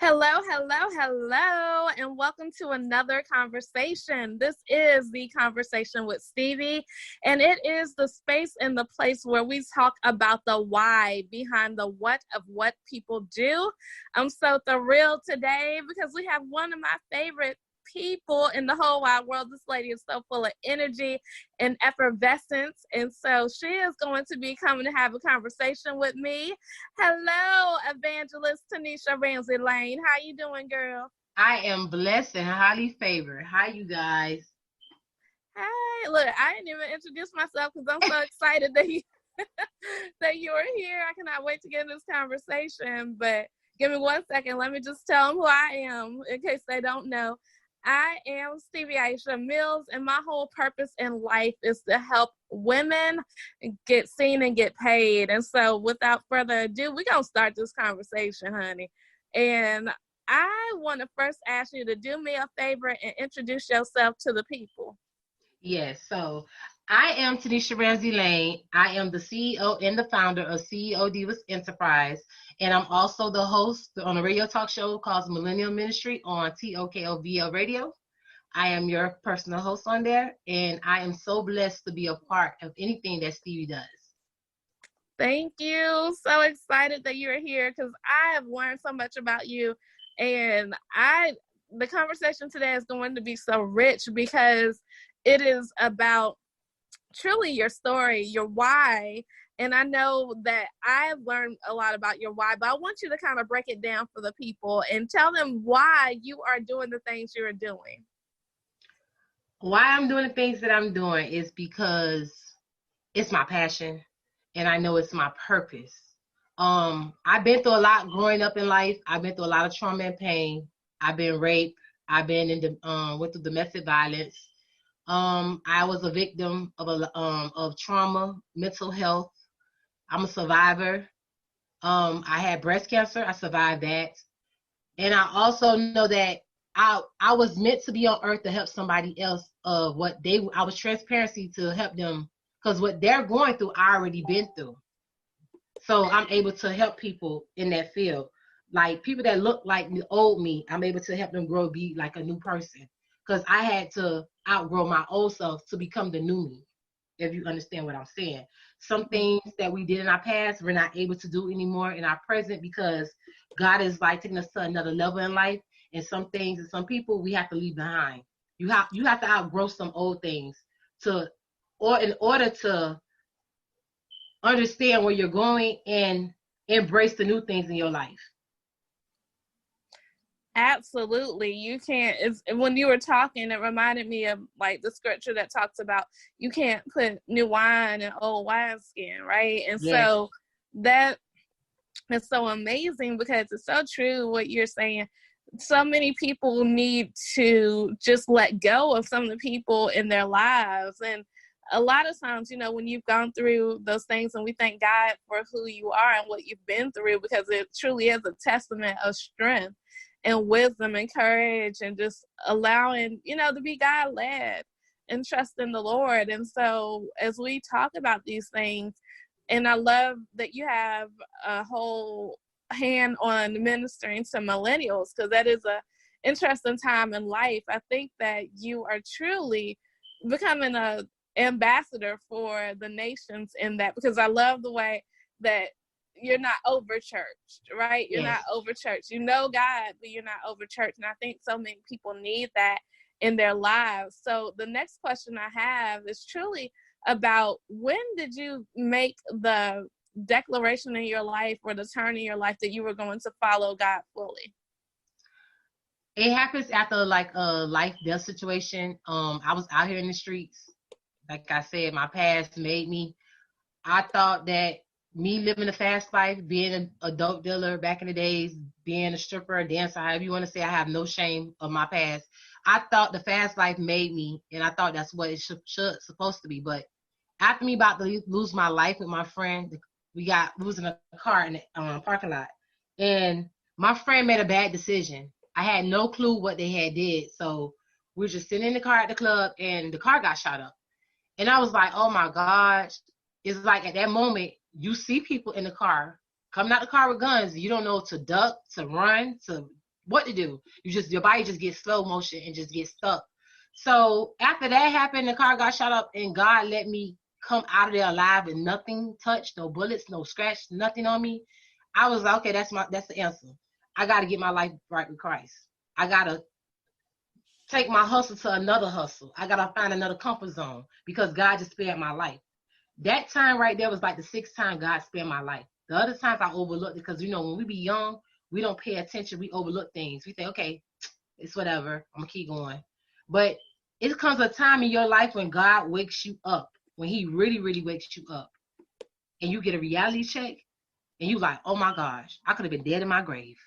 Hello, hello, hello, and welcome to another conversation. This is the Conversation with Stevie, and it is the space and the place where we talk about the why behind the what of what people do. I'm so thrilled today because we have one of my favorite people in the whole wide world. This lady is so full of energy and effervescence, and so she is going to be coming to have a conversation with me. Hello, Evangelist Taniesha Ramsey-Lane. How you doing, girl? I am blessed and highly favored. Hi, you guys. Hey, look, I didn't even introduce myself because I'm so excited that you that you are here. I cannot wait to get in this conversation. But give me 1 second. Let me just tell them who I am in case they don't know. I am Stevie Mills, and my whole purpose in life is to help women get seen and get paid. And so without further ado, we're going to start this conversation, honey. And I want to first ask you to do me a favor and introduce yourself to the people. Yes, so I am Taniesha Ramsey-Lane. I am the CEO and the founder of Diva Enterprise, and I'm also the host on a radio talk show called Ministries on TOKOVLRADIO. I am your personal host on there, and I am so blessed to be a part of anything that Stevie does. Thank you. So excited that you're here because I have learned so much about you, and the conversation today is going to be so rich because it is about truly your story, your why. And I know that I've learned a lot about your why, but I want you to kind of break it down for the people and tell them why you are doing the things you're doing. Why I'm doing the things that I'm doing is because it's my passion and I know it's my purpose. I've been through a lot growing up in life. I've been through a lot of trauma and pain. I've been raped. I've been went through domestic violence. I was a victim of trauma, mental health. I'm a survivor. I had breast cancer. I survived that. And I also know that I was meant to be on earth to help somebody else I was transparency to help them because what they're going through, I already been through. So I'm able to help people in that field. Like people that look like the old me, I'm able to help them grow, be like a new person. Because I had to outgrow my old self to become the new me, if you understand what I'm saying. Some things that we did in our past, we're not able to do anymore in our present because God is like taking us to another level in life. And some things and some people we have to leave behind. You have to outgrow some old things in order to understand where you're going and embrace the new things in your life. Absolutely. You can't, when you were talking, it reminded me of like the scripture that talks about you can't put new wine in old wineskin, right? And Yes. So that is so amazing because it's so true what you're saying. So many people need to just let go of some of the people in their lives. And a lot of times, when you've gone through those things, and we thank God for who you are and what you've been through, because it truly is a testament of strength and wisdom and courage and just allowing, to be God-led and trust in the Lord. And so as we talk about these things, and I love that you have a whole hand on ministering to millennials, because that is a interesting time in life. I think that you are truly becoming an ambassador for the nations in that, because I love the way that you're not over churched, right? You're not over churched. You know God, but you're not over churched. And I think so many people need that in their lives. So the next question I have is truly about, when did you make the declaration in your life or the turn in your life that you were going to follow God fully? It happens after like a life death situation. I was out here in the streets. Like I said, my past made me. I thought that me living a fast life, being an adult dealer back in the days, being a stripper, a dancer, however you want to say, I have no shame of my past. I thought the fast life made me, and I thought that's what it supposed to be. But after me about to lose my life with my friend, we was in a car in the parking lot, and my friend made a bad decision. I had no clue what they had did, so we were just sitting in the car at the club, and the car got shot up. And I was like, oh my gosh. It's like at that moment, you see people in the car, coming out the car with guns. You don't know to duck, to run, to what to do. Your body just gets slow motion and just gets stuck. So after that happened, the car got shot up, and God let me come out of there alive and nothing touched, no bullets, no scratch, nothing on me. I was like, okay, that's the answer. I got to get my life right with Christ. I got to take my hustle to another hustle. I got to find another comfort zone because God just spared my life. That time right there was like the 6th time God spared my life. The other times I overlooked it because, when we be young, we don't pay attention. We overlook things. We think, okay, it's whatever. I'm going to keep going. But it comes a time in your life when God wakes you up, when he really, really wakes you up, and you get a reality check, and you like, oh my gosh, I could have been dead in my grave.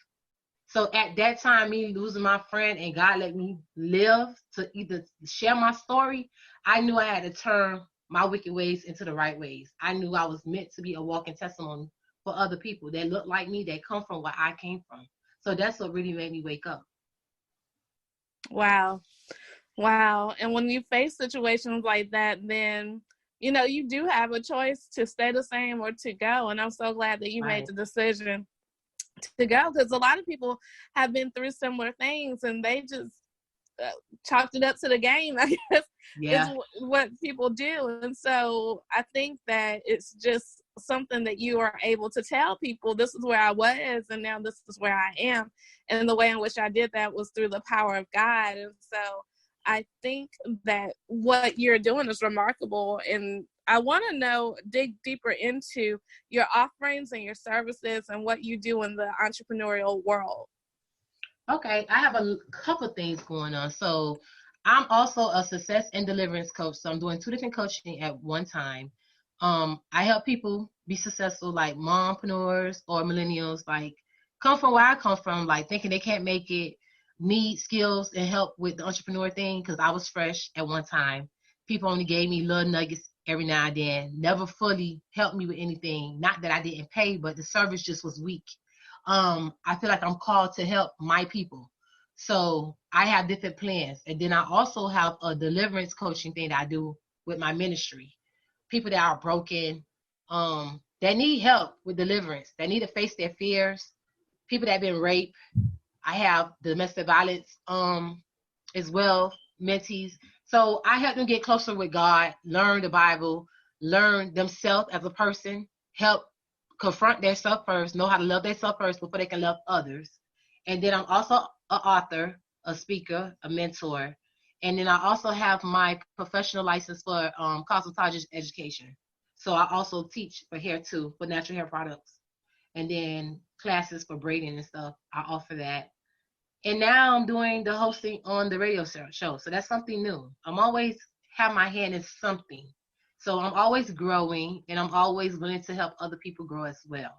So at that time, me losing my friend and God let me live to either share my story, I knew I had to turn my wicked ways into the right ways. I knew I was meant to be a walking testimony for other people that look like me, that come from where I came from. So that's what really made me wake up. Wow. And when you face situations like that, then, you do have a choice to stay the same or to go. And I'm so glad that you made the decision to go, because a lot of people have been through similar things and they just chalked it up to the game, I guess. Yeah. Is what people do. And so I think that it's just something that you are able to tell people, this is where I was and now this is where I am. And the way in which I did that was through the power of God. And so I think that what you're doing is remarkable. And I want to dig deeper into your offerings and your services and what you do in the entrepreneurial world. Okay, I have a couple things going on. So I'm also a success and deliverance coach. So I'm doing 2 different coaching at one time. I help people be successful, like mompreneurs or millennials, like come from where I come from, like thinking they can't make it, need skills and help with the entrepreneur thing, because I was fresh at one time. People only gave me little nuggets every now and then, never fully helped me with anything. Not that I didn't pay, but the service just was weak. I feel like I'm called to help my people. So I have different plans. And then I also have a deliverance coaching thing that I do with my ministry. People that are broken, that need help with deliverance, that need to face their fears, people that have been raped. I have domestic violence as well, mentees. So I help them get closer with God, learn the Bible, learn themselves as a person, help confront their self first, know how to love themselves first before they can love others. And then I'm also an author, a speaker, a mentor. And then I also have my professional license for cosmetologist education. So I also teach for hair too, for natural hair products. And then classes for braiding and stuff, I offer that. And now I'm doing the hosting on the radio show. So that's something new. I'm always have my hand in something. So I'm always growing, and I'm always willing to help other people grow as well.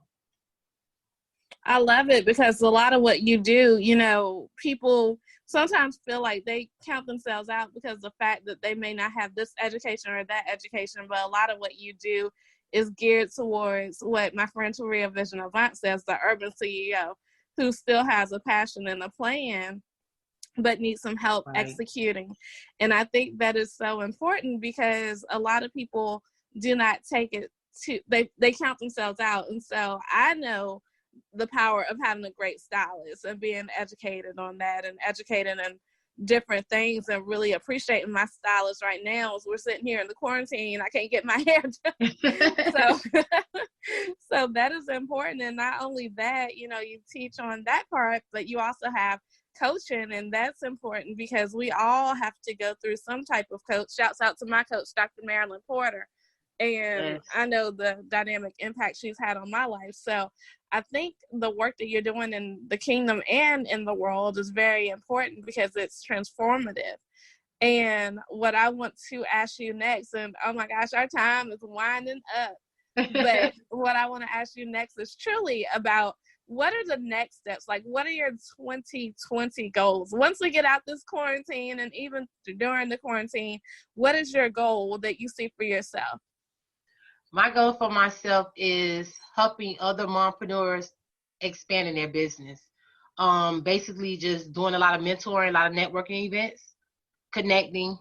I love it, because a lot of what you do, people sometimes feel like they count themselves out because of the fact that they may not have this education or that education. But a lot of what you do is geared towards what my friend Taria Vision Avant says, the urban CEO who still has a passion and a plan, but needs some help executing. And I think that is so important, because a lot of people do not take it to, they count themselves out. And so I know the power of having a great stylist and being educated on that and educated in different things, and really appreciating my stylist right now as we're sitting here in the quarantine. I can't get my hair done. So that is important. And not only that, you teach on that part, but you also have coaching, and that's important because we all have to go through some type of coach. Shouts out to my coach, Dr. Marilyn Porter. And yes, I know the dynamic impact she's had on my life. So I think the work that you're doing in the kingdom and in the world is very important because it's transformative. And what I want to ask you next, and oh my gosh, our time is winding up. But what I want to ask you next is truly about, what are the next steps? Like, what are your 2020 goals? Once we get out this quarantine, and even during the quarantine, what is your goal that you see for yourself? My goal for myself is helping other mompreneurs expand in their business. Basically just doing a lot of mentoring, a lot of networking events, connecting,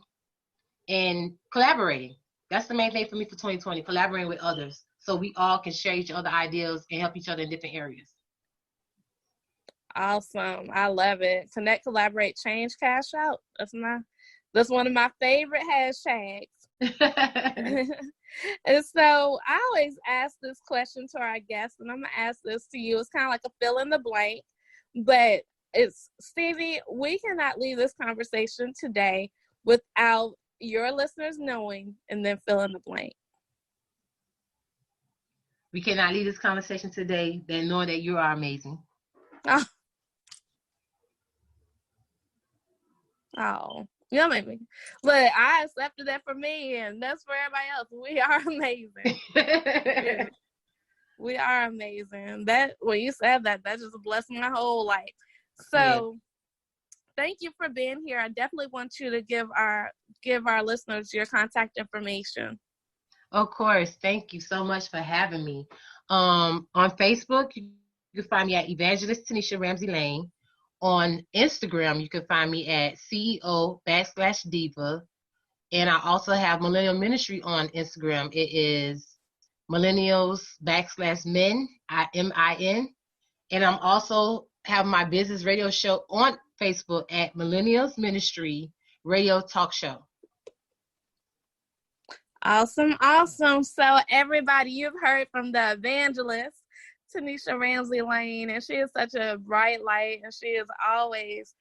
and collaborating. That's the main thing for me for 2020, collaborating with others so we all can share each other ideas and help each other in different areas. Awesome. I love it. Connect, collaborate, change, cash out. That's one of my favorite hashtags. And so I always ask this question to our guests, and I'm going to ask this to you. It's kind of like a fill in the blank, but it's, Stevie, we cannot leave this conversation today without your listeners knowing, and then fill in the blank. We cannot leave this conversation today than knowing that you are amazing. Oh, you know, maybe. Look, I accepted that for me, and that's for everybody else. We are amazing. Yeah. We are amazing. That when you said that just blessed my whole life. So, thank you for being here. I definitely want you to give our listeners your contact information. Of course. Thank you so much for having me. On Facebook, you can find me at Evangelist Taniesha Ramsey-Lane. On Instagram, you can find me at CEO/Diva. And I also have Millennial Ministry on Instagram. It is Millennials/Men, MIN. And I'm also have my business radio show on Facebook at Millennials Ministry Radio Talk Show. Awesome, awesome. So everybody, you've heard from the evangelist, Taniesha Ramsey-Lane, and she is such a bright light, and she is always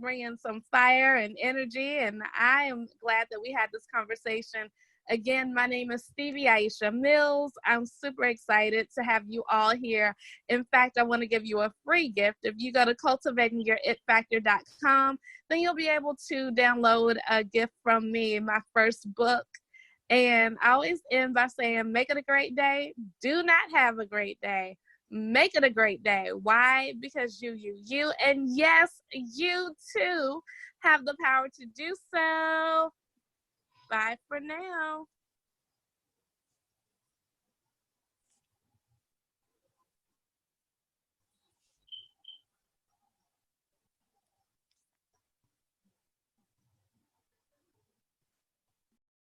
bringing some fire and energy, and I am glad that we had this conversation. Again, my name is Stevie Aisha Mills. I'm super excited to have you all here. In fact, I want to give you a free gift. If you go to cultivatingyourItFactor.com, then you'll be able to download a gift from me, my first book. And I always end by saying, make it a great day. Do not have a great day. Make it a great day. Why? Because you, and yes, you too have the power to do so. Bye for now.